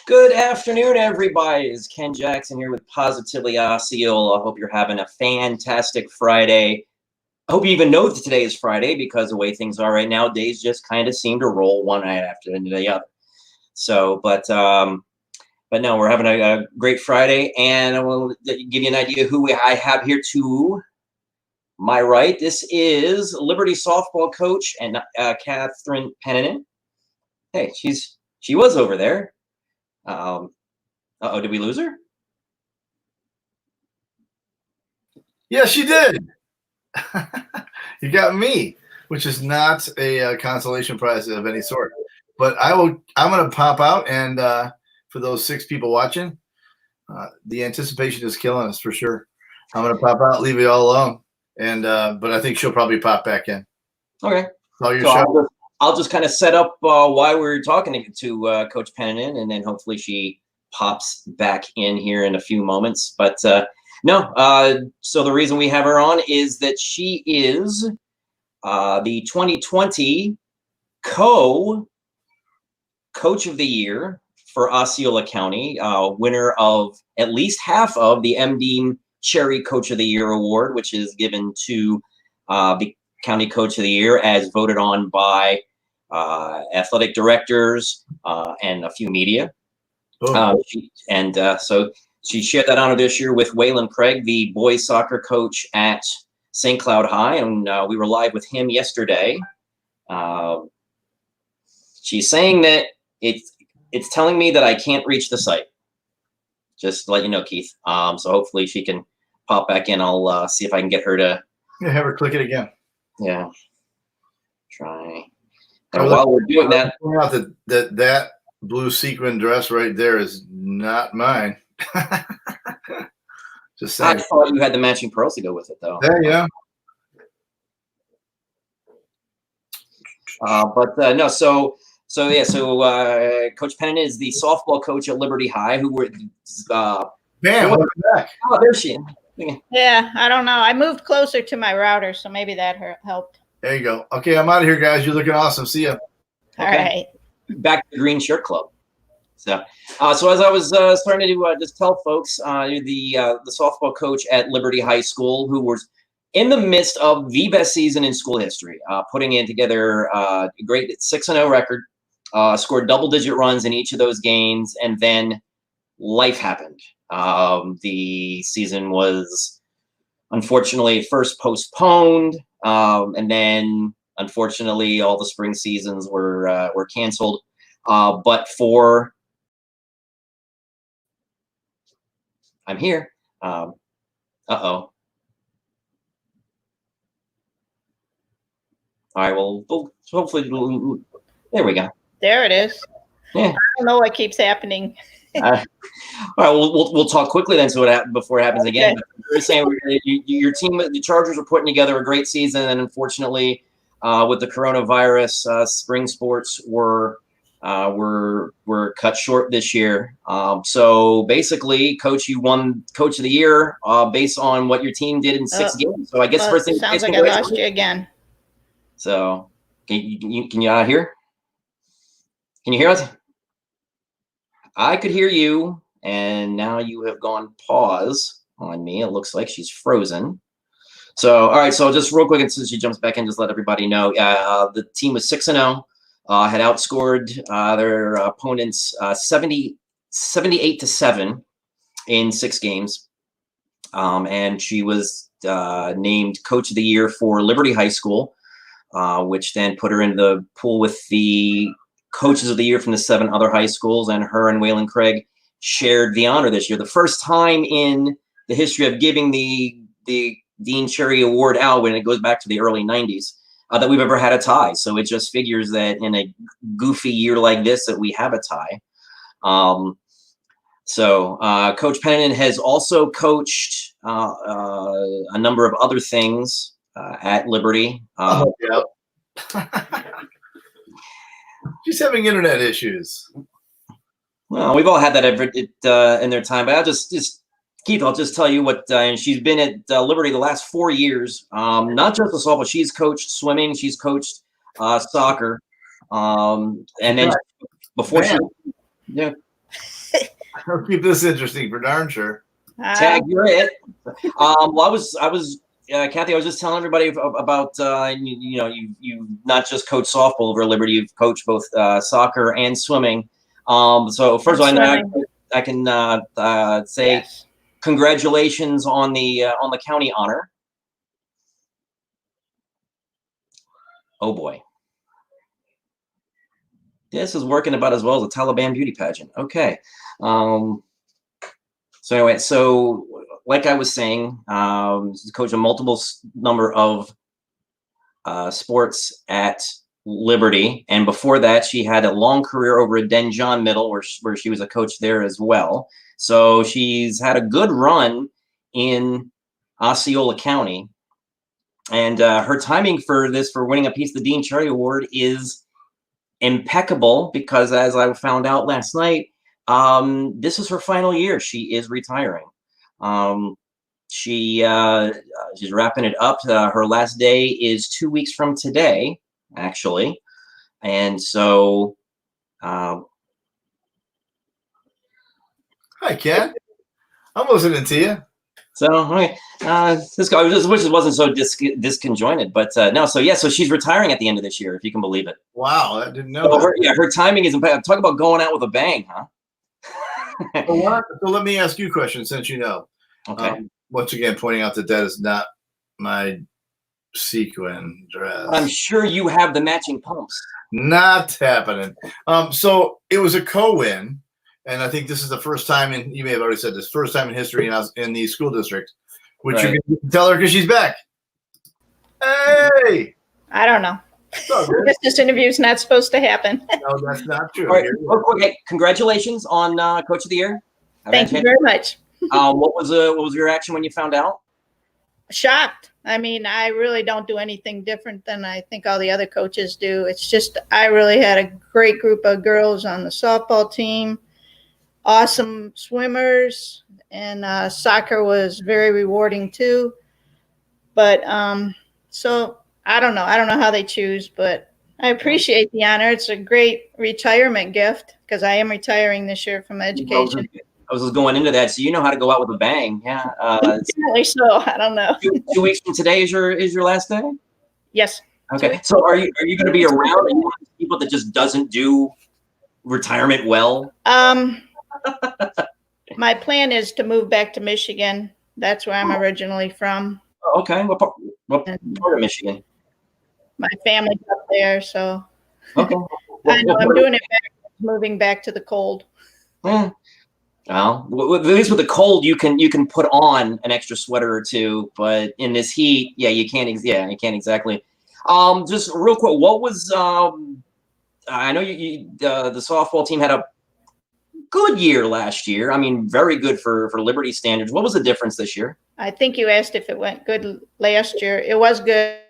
Good afternoon, everybody. It's Ken Jackson here with Positively Osceola. I hope you're having a fantastic Friday. I hope you even know that today is Friday because the way things are right now, days just kind of seem to roll one night after the other. So, but no, we're having a great Friday, and I will give you an idea who I have here to my right. This is Liberty softball coach and Kathrin Pennanen. Hey, she was over there. Did we lose her? Yeah, she did. You got me, which is not a consolation prize of any sort. But I'm going to pop out, and for those 6 people watching, the anticipation is killing us for sure. I'm going to pop out, leave you all alone, and but I think she'll probably pop back in. Okay. So I'll just kind of set up why we're talking to Coach Pennanen, and then hopefully she pops back in here in a few moments. But so the reason we have her on is that she is the 2020 Coach of the Year for Osceola County, winner of at least half of the MD Cherry Coach of the Year award, which is given to the County Coach of the Year as voted on by athletic directors and a few media. So she shared that honor this year with Waylon Craig, the boys soccer coach at St. Cloud High, and we were live with him yesterday. She's saying that it's telling me that I can't reach the site. Just to let you know, Keith. So hopefully she can pop back in. I'll see if I can get her to have her click it again. Yeah. Try. And while we're doing that, point out that blue sequin dress right there is not mine. Just saying. I thought you had the matching pearls to go with it, though. There you go. No. So Coach Pennanen is the softball coach at Liberty High. Who were bam, welcome back. Oh, there she is. Yeah, I don't know. I moved closer to my router, so maybe that helped. There you go. Okay, I'm out of here, guys. You're looking awesome. See ya. All right. Back to the Green Shirt Club. So as I was starting to just tell folks, the softball coach at Liberty High School, who was in the midst of the best season in school history, putting in together a great 6-0 record, scored double-digit runs in each of those games, and then life happened. The season was unfortunately first postponed, and then unfortunately all the spring seasons were canceled. But for I'm here. All right. Well, hopefully, there we go. There it is. Yeah. I don't know what keeps happening. All right. We'll talk quickly then, before it happens again. Okay. You're saying your team, the Chargers, are putting together a great season, and unfortunately, with the coronavirus, spring sports were cut short this year. So basically, Coach, you won Coach of the Year based on what your team did in 6 games. So I guess first thing sounds like I lost you again. So can you hear? Can you hear us? I could hear you, and now you have gone pause on me. It looks like she's frozen. So all right. So just real quick, and since she jumps back in, just let everybody know. The team was 6-0. Had outscored their opponents 78-7 in 6 games. And she was named Coach of the Year for Liberty High School, which then put her in the pool with the Coaches of the Year from the 7 other high schools, and her and Waylon Craig shared the honor this year. The first time in the history of giving the Dean Cherry Award out, when it goes back to the early 90s. That we've ever had a tie. So it just figures that in a goofy year like this that we have a tie. Coach Pennanen has also coached a number of other things at Liberty. She's having internet issues. Well, we've all had that in their time, but I'll just Keith, I'll just tell you what, and she's been at Liberty the last 4 years, not just the softball. She's coached swimming, she's coached soccer, and then before she, Man. yeah, I'll keep this interesting for darn sure. tag, you're it. Well, I was, Kathy, I was just telling everybody about, you not just coach softball over Liberty, you've coached both soccer and swimming. So first of all, I can say yes. congratulations on the county honor. Oh boy. This is working about as well as a Taliban beauty pageant. Okay. So anyway, so like I was saying, she's coached a multiple number of sports at Liberty, and before that, she had a long career over at Denjon Middle, where she was a coach there as well. So she's had a good run in Osceola County, and her timing for winning a Piece of the Dean Charity Award is impeccable because, as I found out last night, this is her final year. She is retiring. She's wrapping it up. Her last day is 2 weeks from today, actually, and so. Hi, Ken. I'm listening to you. So okay, this guy just wish it wasn't so disconjointed, but no. So yeah, so she's retiring at the end of this year, if you can believe it. Wow, I didn't know So that. her timing is impeccable. Talk about going out with a bang, huh? So let me ask you a question, since you know. Okay. Once again, pointing out that is not my sequin dress. I'm sure you have the matching pumps. Not happening. So it was a co-win, and I think this is the first time you may have already said this, first time in history in the school district, which Right. you can tell her because she's back. Hey! I don't know. Oh, This interview is not supposed to happen. no, that's not true. All right. Okay. Congratulations on Coach of the Year. Thank you very much. What was your reaction when you found out? Shocked. I mean, I really don't do anything different than I think all the other coaches do. It's just I really had a great group of girls on the softball team, awesome swimmers, and soccer was very rewarding too. But so I don't know. I don't know how they choose, but I appreciate the honor. It's a great retirement gift because I am retiring this year from education. I was just going into that, so you know how to go out with a bang. Yeah. Definitely so. I don't know. 2 weeks from today is your last day. Yes. Okay. So are you going to be around? Are you one of those people that just doesn't do retirement well? My plan is to move back to Michigan. That's where I'm originally from. Okay. What part of Michigan? My family's up there, so Okay. I know I'm doing it backwards, moving back to the cold. Yeah. Well, at least with the cold, you can put on an extra sweater or two, but in this heat, yeah, you can't exactly. Just real quick, what was I know the softball team had a good year last year. I mean, very good for Liberty standards. What was the difference this year? I think you asked if it went good last year. It was good.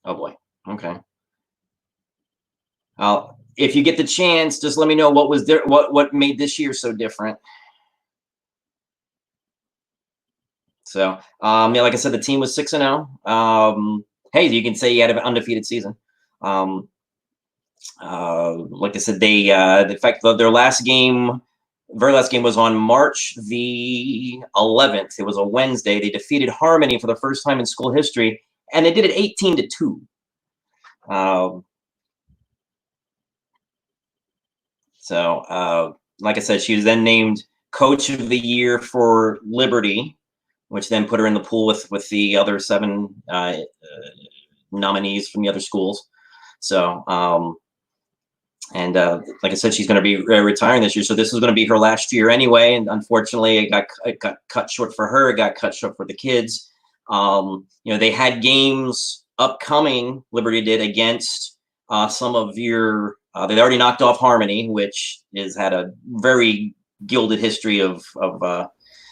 Oh boy. Okay. If you get the chance, just let me know what was there, what made this year so different. So, yeah, like I said, the team was 6-0. Hey, you can say you had an undefeated season. Like I said, they, in fact, their very last game was on March the 11th. It was a Wednesday. They defeated Harmony for the first time in school history, and they did it 18-2. So, like I said, she was then named Coach of the Year for Liberty, which then put her in the pool with the other 7 nominees from the other schools. So, like I said, she's going to be retiring this year. So this is going to be her last year anyway. And unfortunately, it got cut short for her. It got cut short for the kids. They had games upcoming. Liberty did against some of your. They already knocked off Harmony, which has had a very gilded history of. I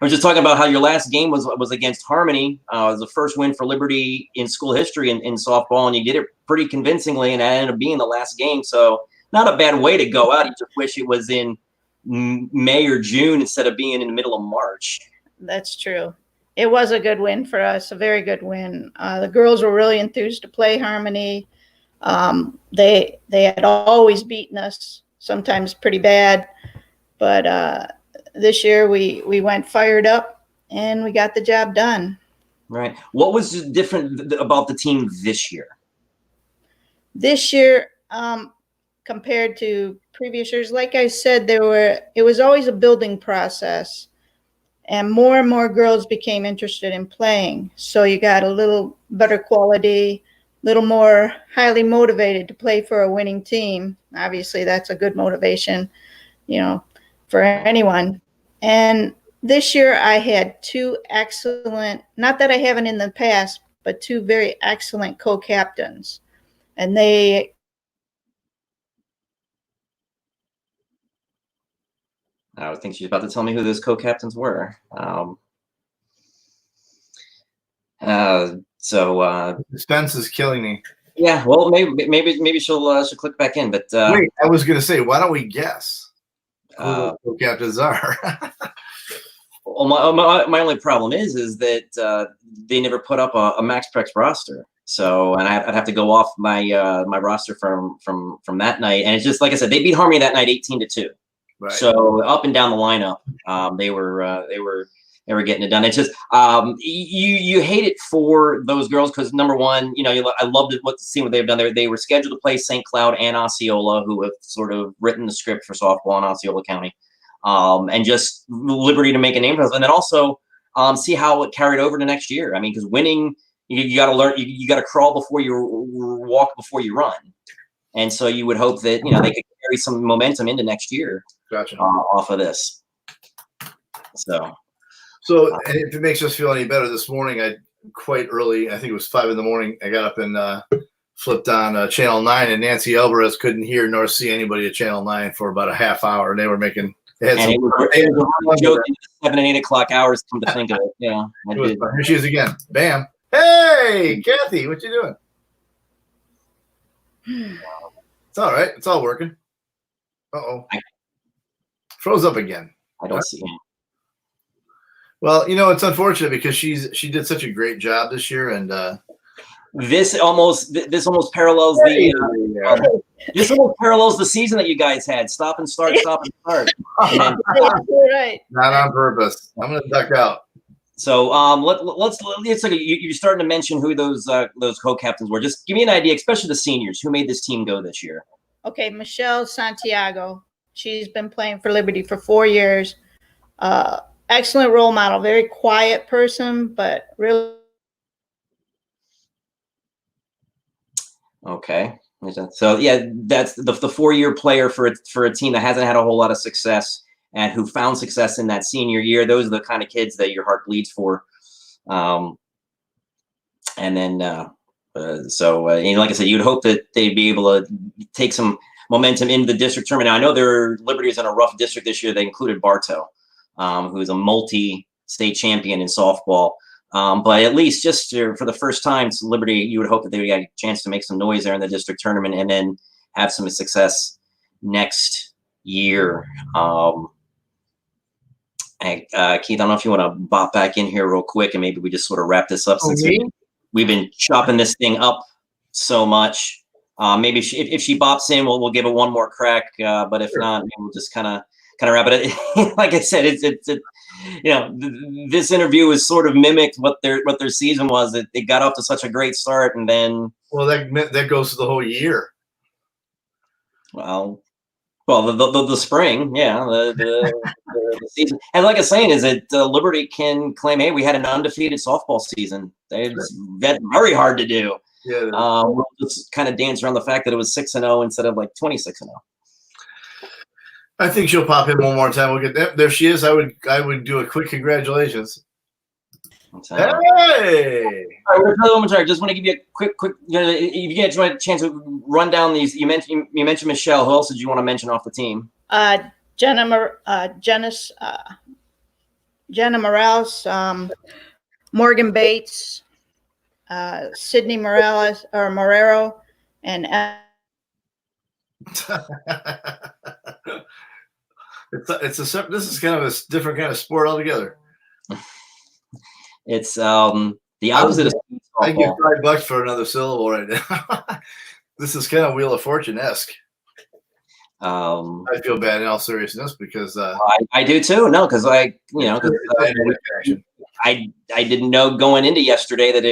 was just talking about how your last game was against Harmony. It was the first win for Liberty in school history in softball, and you did it pretty convincingly, and that ended up being the last game. So not a bad way to go out. You just wish it was in May or June instead of being in the middle of March. That's true. It was a good win for us, a very good win. The girls were really enthused to play Harmony. They had always beaten us, sometimes pretty bad, but this year we went fired up and we got the job done. Right. What was different about the team this year? This year, compared to previous years, like I said, it was always a building process, and more girls became interested in playing. So you got a little better quality, little more highly motivated to play for a winning team. Obviously, that's a good motivation, for anyone. And this year I had two excellent, not that I haven't in the past, but two very excellent co-captains. And they I think she's about to tell me who those co-captains were. Suspense is killing me. Yeah, well, maybe she'll click back in. But wait, I was gonna say, why don't we guess who the co-captains are? Well, my only problem is that they never put up a Max Prex roster. So, and I'd have to go off my my roster from that night. And it's just like I said, they beat Harmony that night 18-2. Right. So up and down the lineup, they were getting it done. It's just you hate it for those girls because number one, I loved it seeing what they've done there. They were scheduled to play St. Cloud and Osceola, who have sort of written the script for softball in Osceola County, and just Liberty to make a name for us, and then also see how it carried over to next year. I mean, because winning, you got to learn, you got to crawl before you walk before you run, and so you would hope that they could carry some momentum into next year. Gotcha. Off of this. So if it makes us feel any better, this morning I quite early, I think it was 5 a.m, I got up and flipped on Channel 9, and Nancy Alvarez couldn't hear nor see anybody at Channel 9 for about a half hour, and they were making. They had some joke in the 7 and 8 o'clock hours. Come to think of it, yeah. Here she is again. Bam! Hey, Kathy, what you doing? It's all right. It's all working. Froze up again. I don't see him. Well, it's unfortunate because she did such a great job this year, and this almost parallels this almost parallels the season that you guys had. Stop and start, stop and start. Right. Not on purpose. I'm gonna duck out. So let's you're starting to mention who those co-captains were. Just give me an idea, especially the seniors, who made this team go this year. Okay, Michelle Santiago. She's been playing for Liberty for 4 years. Excellent role model, very quiet person, but really. Okay. So yeah, that's the 4-year player for a team that hasn't had a whole lot of success and who found success in that senior year. Those are the kind of kids that your heart bleeds for. And then like I said, you'd hope that they'd be able to take some momentum into the district tournament. Now, I know Liberty is in a rough district this year. They included Bartow, who is a multi-state champion in softball. But at least just for the first time, Liberty, you would hope that they would get a chance to make some noise there in the district tournament and then have some success next year. Keith, I don't know if you want to bop back in here real quick and maybe we just sort of wrap this up since we've been chopping this thing up so much. Maybe if she bops in, we'll give it one more crack. But if not, we'll just kind of wrap it. Like I said, this interview is sort of mimicked what their season was. It got off to such a great start, and then that goes to the whole year. Well, the spring, yeah, the season, and like I was saying, is that Liberty can claim, hey, we had an undefeated softball season. That's very hard to do. Yeah. We'll just kind of dance around the fact that it was 6-0 instead of like 26-0. I think she'll pop in one more time. We'll get that. There she is. I would do a quick congratulations. Hey! All right, just want to give you a quick. If you get a chance to run down these, you mentioned Michelle. Who else did you want to mention off the team? Jenna Morales, Morgan Bates, Sydney Morero, and this is kind of a different kind of sport altogether. It's the opposite of I give $5 for another syllable right now. This is kind of Wheel of Fortune-esque. I I feel bad in all seriousness because I do too. No, because I didn't know going into yesterday that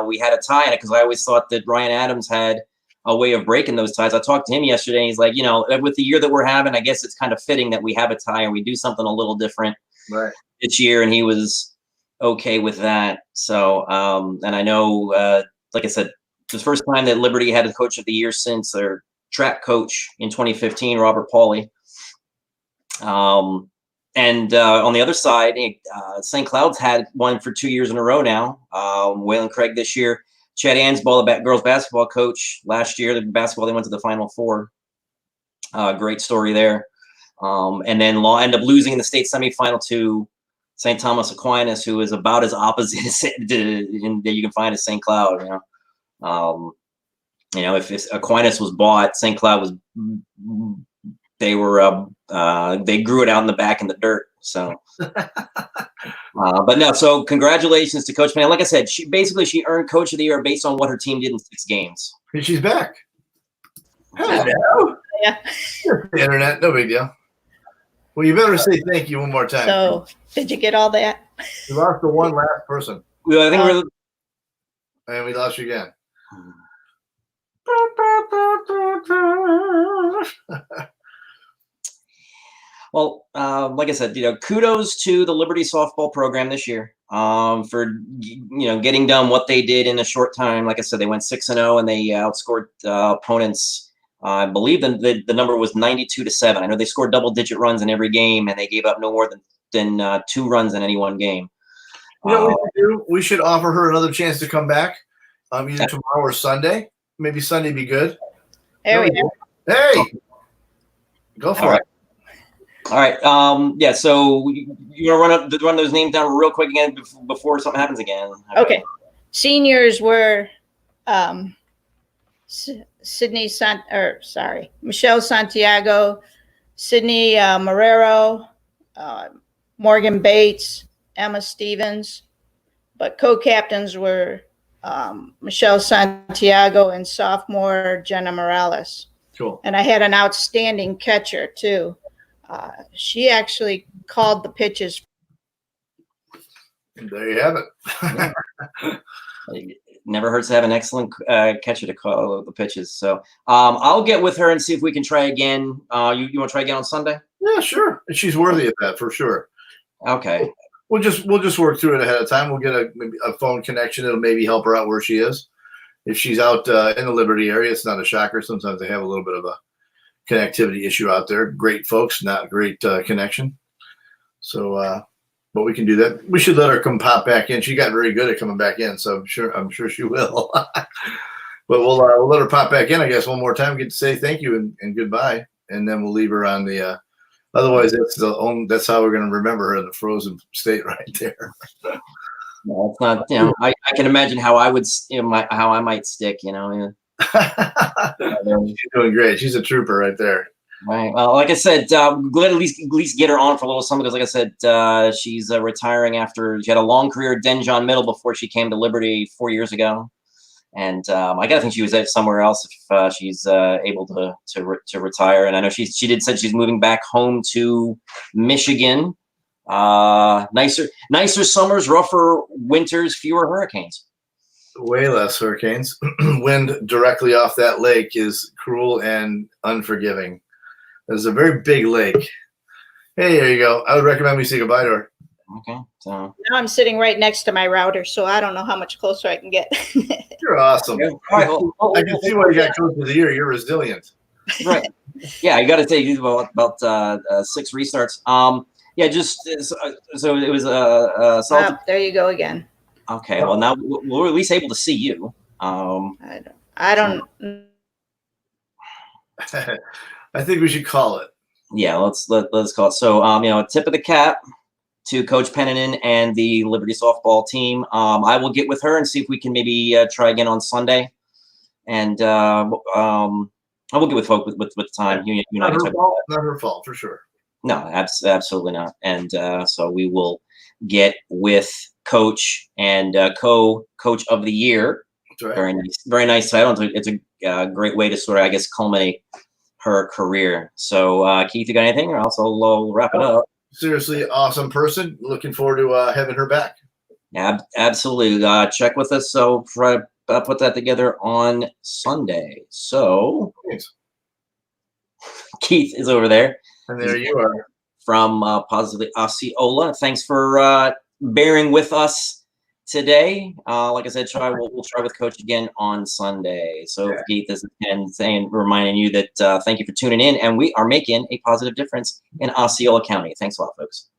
we had a tie in it, because I always thought that Ryan Adams had a way of breaking those ties. I talked to him yesterday, and he's like, with the year that we're having, I guess it's kind of fitting that we have a tie and we do something a little different this year, and he was okay with that. So, and I know, like I said, it's the first time that Liberty had a coach of the year since their track coach in 2015, Robert Pauley. And on the other side, St. Cloud's had one for 2 years in a row now. Waylon Craig this year. Chad Ansball, the girls basketball coach, last year, the basketball, they went to the Final Four. Great story there. And then end up losing in the state semifinal to St. Thomas Aquinas, who is about as opposite that you can find as St. Cloud. If Aquinas was bought, St. Cloud was. They grew it out in the back in the dirt. So, but no. So congratulations to Coach Pennanen. Like I said, she earned Coach of the Year based on what her team did in 6 games. And she's back. Hello. Yeah. The internet, no big deal. Well, you better say thank you one more time. So, did you get all that? We lost the one last person. I think and we lost you again. Well, like I said, kudos to the Liberty softball program this year for getting done what they did in a short time. Like I said, they went 6-0 and they outscored opponents. I believe the number was 92-7. I know they scored double-digit runs in every game, and they gave up no more than 2 runs in any one game. What we should do? We should offer her another chance to come back, either tomorrow or Sunday. Maybe Sunday be good. There we go. Hey, go for it. All right. Yeah. So you want to run those names down real quick again before something happens again. Okay. Seniors were Michelle Santiago, Sydney Marrero, Morgan Bates, Emma Stevens, but co-captains were Michelle Santiago and sophomore Jenna Morales. Cool. And I had an outstanding catcher too. She actually called the pitches. There you have it. It never hurts to have an excellent catcher to call the pitches. So I'll get with her and see if we can try again. You want to try again on Sunday? Yeah, sure. She's worthy of that for sure. Okay. We'll just work through it ahead of time. We'll get maybe a phone connection. It'll maybe help her out where she is. If she's out in the Liberty area, it's not a shocker. Sometimes they have a little bit of a connectivity issue out there. Great folks, not great connection. So, but we can do that. We should let her come pop back in. She got very good at coming back in, so I'm sure she will. But we'll let her pop back in, I guess, one more time. Get to say thank you and goodbye, and then we'll leave her on the. Otherwise, that's how we're going to remember her in the frozen state right there. No, it's not. I can imagine how I would, how I might stick. Yeah. She's doing great. She's a trooper right there. Right. Well, like I said, glad at least get her on for a little something, because, like I said, she's retiring after she had a long career at Denjon Middle before she came to Liberty 4 years ago, and I gotta think she was somewhere else if she's able to retire. And I know she said she's moving back home to Michigan. Nicer summers, rougher winters, fewer hurricanes. Way less hurricanes. Wind directly off that lake is cruel and unforgiving. There's a very big lake. Hey, there you go. I would recommend we say goodbye to her. Okay. So now I'm sitting right next to my router, so I don't know how much closer I can get. You're awesome. all right, well, I can see why you got Coach of the Year. You're resilient. Right. Yeah, you got to take about 6 restarts. Yeah, just so it was Oh, there you go again. Okay, well now we're at least able to see you. I don't. I think we should call it. Yeah, let's call it. So a tip of the cap to Coach Pennanen and the Liberty softball team. I will get with her and see if we can maybe try again on Sunday, and I will get with folk with the time. You know, not her fault for sure. No, absolutely not. And so we will get with Coach and co-coach of the year Right. Very nice title. It's a great way to sort of, I guess, culminate her career. So, Keith, you got anything, or else I'll wrap it up. Seriously, awesome person. Looking forward to having her back. Absolutely. Check with us. So, try to put that together on Sunday. So, Thanks. Keith is over there. And there you are. From Positively Osceola. Thanks for bearing with us today. Like I said, we'll try with Coach again on Sunday. So Keith is reminding you that thank you for tuning in, and we are making a positive difference in Osceola County. Thanks a lot, folks.